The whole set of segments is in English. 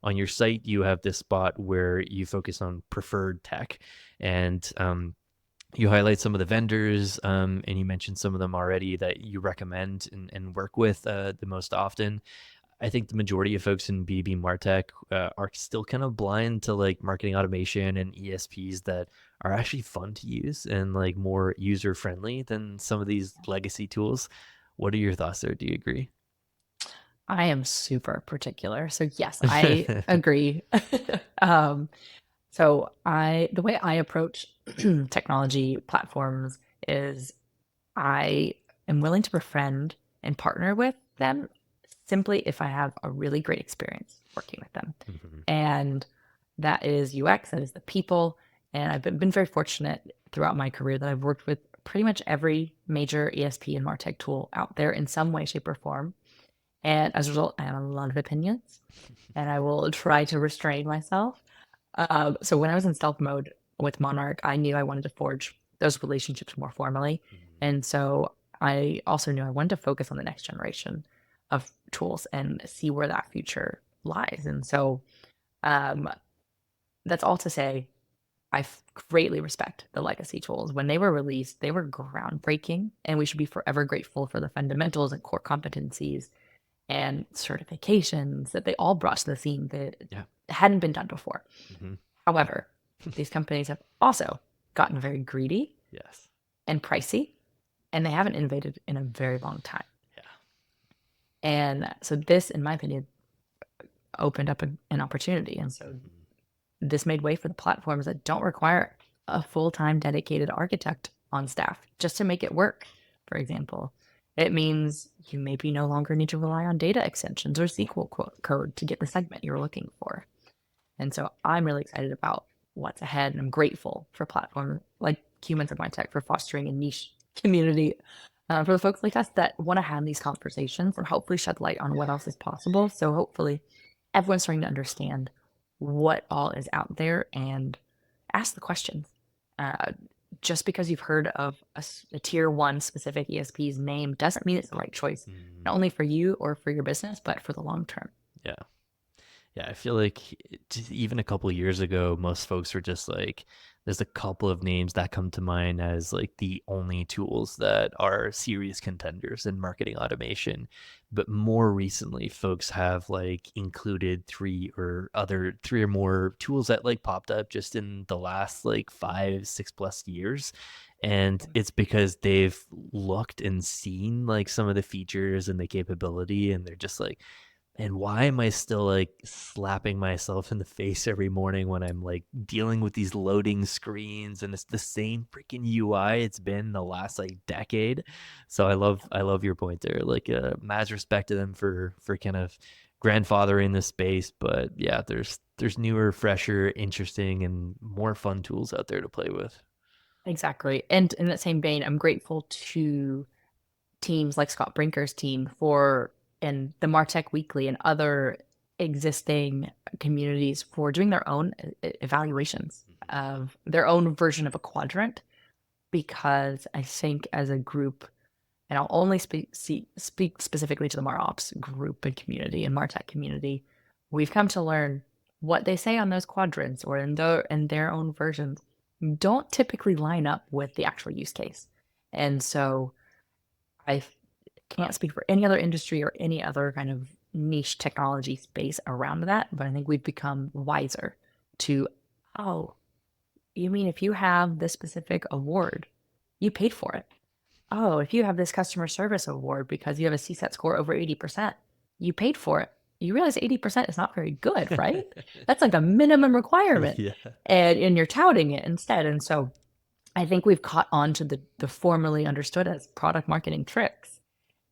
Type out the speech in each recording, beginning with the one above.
on your site, you have this spot where you focus on preferred tech, and you highlight some of the vendors, and you mentioned some of them already that you recommend and work with the most often. I think the majority of folks in B2B Martech are still kind of blind to like marketing automation and ESPs that are actually fun to use and like more user friendly than some of these legacy tools. What are your thoughts there? Do you agree? I am super particular. So yes, I agree. Um, the way I approach technology platforms is I am willing to befriend and partner with them simply if I have a really great experience working with them. Mhm. And that is UX, that is the people. And I've been very fortunate throughout my career that I've worked with pretty much every major ESP and MarTech tool out there in some way, shape, or form. And as a result, I have a lot of opinions and I will try to restrain myself. So when I was in stealth mode with Monarch, I knew I wanted to forge those relationships more formally. Mhm. And so I also knew I wanted to focus on the next generation of tools and see where that future lies. And so um, that's all to say, greatly respect the legacy tools. When they were released, they were groundbreaking, and we should be forever grateful for the fundamentals and core competencies and certifications that they all brought to the scene that Yeah. hadn't been done before. Hmm. However, these companies have also gotten very greedy Yes. and pricey, and they haven't innovated in a very long time. Yeah. And so this, in my opinion, opened up an opportunity. And so Mhm. this made way for the platforms that don't require a full-time dedicated architect on staff just to make it work. For example, it means you maybe no longer need to rely on data extensions or SQL code to get the segment you're looking for. And so I'm really excited about what's ahead, and I'm grateful for platforms like Humans of My Tech for fostering a niche community for the folks like us that want to have these conversations and hopefully shed light on what else is possible. So hopefully everyone's starting to understand what all is out there and ask the questions. Uh, just because you've heard of a tier one specific ESP's name doesn't mean it's the right choice, Mhm. not only for you or for your business, but for the long term. Yeah. Yeah, I feel like even a couple of years ago, most folks were just like, there's a couple of names that come to mind as like the only tools that are serious contenders in marketing automation. But more recently, folks have like included three or more tools that like popped up just in the last like 5, 6 plus years. And it's because they've looked and seen like some of the features and the capability, and they're just like, and why am I still like slapping myself in the face every morning when I'm like dealing with these loading screens and it's the same freaking UI it's been the last like decade. So I love your point there. Like mad respect to them for kind of grandfathering this space, but yeah, there's newer, fresher, interesting and more fun tools out there to play with. Exactly. And in that same vein, I'm grateful to teams like Scott Brinker's team for and the Martech Weekly and other existing communities for doing their own evaluations of their own version of a quadrant, because I think as a group, and I'll only speak specifically to the MarOps group and community and Martech community, we've come to learn what they say on those quadrants or in their own versions don't typically line up with the actual use case. And so I can't speak for any other industry or any other kind of niche technology space around that, but I think we've become wiser to, oh, you mean if you have this specific award, you paid for it. Oh, if you have this customer service award because you have a CSAT score over 80%, you paid for it. You realize 80% is not very good, right? That's like a minimum requirement. Yeah. And you're touting it instead. And so I think we've caught on to the formerly understood as product marketing tricks,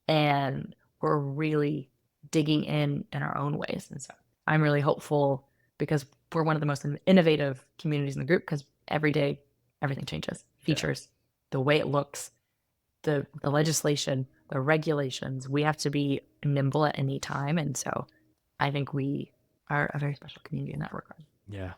and we're really digging in our own ways. And so I'm really hopeful because we're one of the most innovative communities in the group, because every day everything changes, Yeah. features, the way it looks, the legislation, the regulations. We have to be nimble at any time. And so I think we are a very special community in that regard. Yeah.